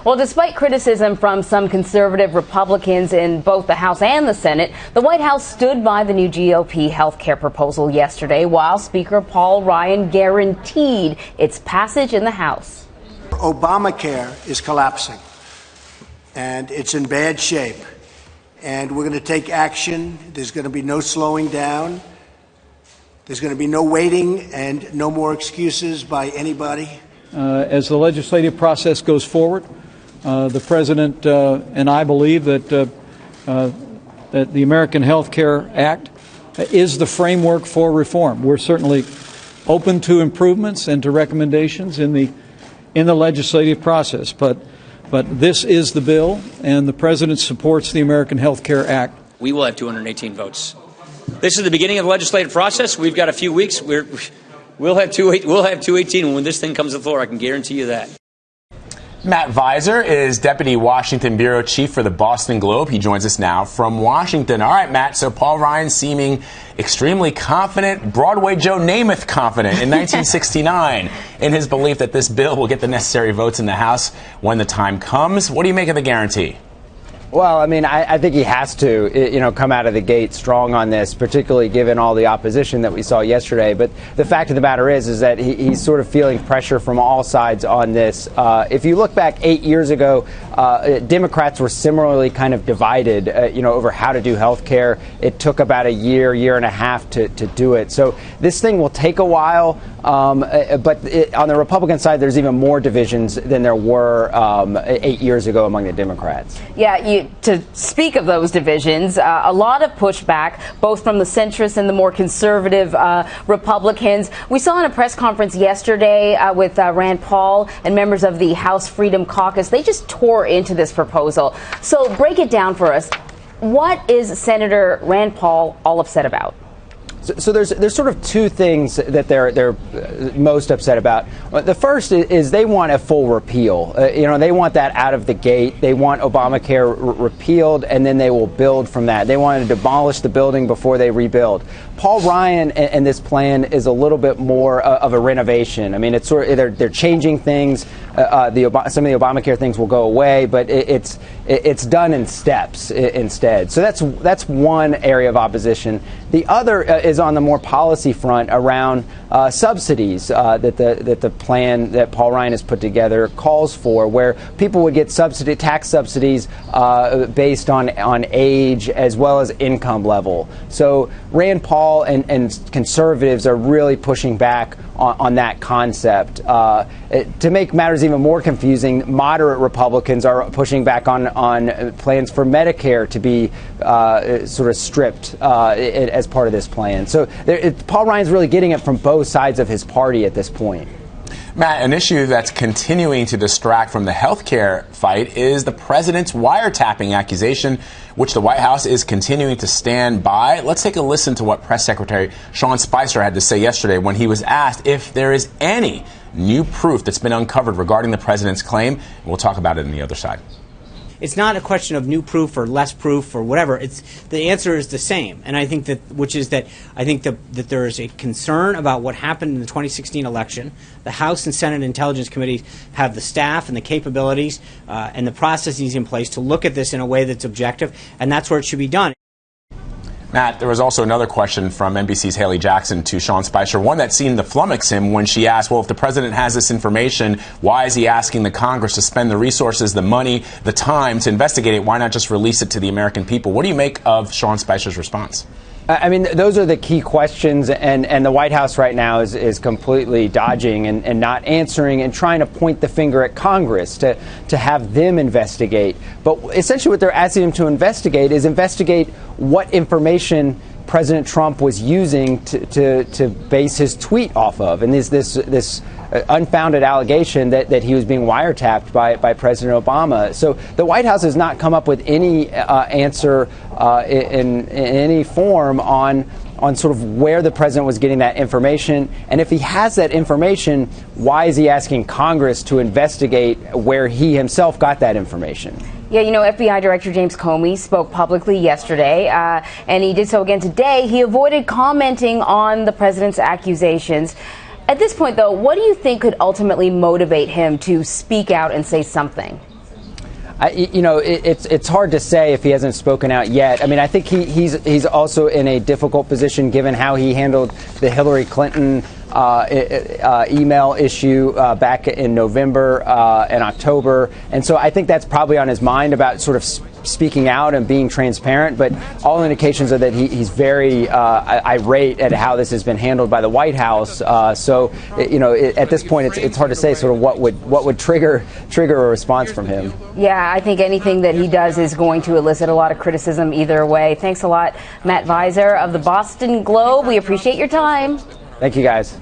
Well, despite criticism from some conservative Republicans in both the House and the Senate, the White House stood by the new GOP health care proposal yesterday, while Speaker Paul Ryan guaranteed its passage in the House. Obamacare is collapsing, and it's in bad shape. And we're going to take action. There's going to be no slowing down. There's going to be no waiting and no more excuses by anybody. As the legislative process goes forward, the President and I believe that the American Health Care Act is the framework for reform. We're certainly open to improvements and to recommendations in the legislative process, but this is the bill, and the President supports the American Health Care Act. We will have 218 votes. This is the beginning of the legislative process. We've got a few weeks. We'll have 218 when this thing comes to the floor. I can guarantee you that. Matt Viser is Deputy Washington Bureau Chief for the Boston Globe. He joins us now from Washington. All right, Matt, so Paul Ryan seeming extremely confident, Broadway Joe Namath confident in 1969 in his belief that this bill will get the necessary votes in the House when the time comes. What do you make of the guarantee? Well, I mean, I think he has to, come out of the gate strong on this, particularly given all the opposition that we saw yesterday. But the fact of the matter is that he's sort of feeling pressure from all sides on this. If you look back 8 years ago, Democrats were similarly kind of divided, over how to do health care. It took about a year and a half to do it. So this thing will take a while. But on the Republican side, there's even more divisions than there were 8 years ago among the Democrats. Yeah, to speak of those divisions, a lot of pushback, both from the centrist and the more conservative Republicans. We saw in a press conference yesterday with Rand Paul and members of the House Freedom Caucus, they just tore into this proposal. So break it down for us. What is Senator Rand Paul all upset about? So there's sort of two things that they're most upset about. The first is they want a full repeal. They want that out of the gate. They want Obamacare repealed, and then they will build from that. They want to demolish the building before they rebuild. Paul Ryan and this plan is a little bit more of a renovation. I mean, it's sort of they're changing things. Some of the Obamacare things will go away, but it's done in steps instead. So that's one area of opposition. The other is on the more policy front around subsidies that the plan that Paul Ryan has put together calls for, where people would get tax subsidies based on age as well as income level. So Rand Paul and conservatives are really pushing back on that concept. To make matters even more confusing, moderate Republicans are pushing back on plans for Medicare to be sort of stripped as part of this plan. So Paul Ryan's really getting it from both sides of his party at this point. Matt, an issue that's continuing to distract from the healthcare fight is the president's wiretapping accusation, which the White House is continuing to stand by. Let's take a listen to what Press Secretary Sean Spicer had to say yesterday when he was asked if there is any new proof that's been uncovered regarding the president's claim. And we'll talk about it on the other side. It's not a question of new proof or less proof or whatever. The answer is the same, and I think that that there is a concern about what happened in the 2016 election. The House and Senate Intelligence Committees have the staff and the capabilities and the processes in place to look at this in a way that's objective, and that's where it should be done. Matt, there was also another question from NBC's Haley Jackson to Sean Spicer, one that seemed to flummox him when she asked, well, if the president has this information, why is he asking the Congress to spend the resources, the money, the time to investigate it? Why not just release it to the American people? What do you make of Sean Spicer's response? I mean, those are the key questions, and the White House right now is completely dodging and not answering and trying to point the finger at Congress to have them investigate. But essentially what they're asking them to investigate is what information President Trump was using to base his tweet off of. And this unfounded allegation that he was being wiretapped by President Obama. So the White House has not come up with any answer in any form on sort of where the president was getting that information. And if he has that information, why is he asking Congress to investigate where he himself got that information? Yeah, FBI Director James Comey spoke publicly yesterday, and he did so again today. He avoided commenting on the president's accusations. At this point, though, what do you think could ultimately motivate him to speak out and say something? it's hard to say if he hasn't spoken out yet. I mean, I think he's also in a difficult position given how he handled the Hillary Clinton email issue back in November and October. And so I think that's probably on his mind about sort of speaking out and being transparent. But all indications are that he's very irate at how this has been handled by the White House. At this point, it's hard to say sort of what would trigger a response from him. Yeah, I think anything that he does is going to elicit a lot of criticism either way. Thanks a lot, Matt Viser of the Boston Globe. We appreciate your time. Thank you, guys.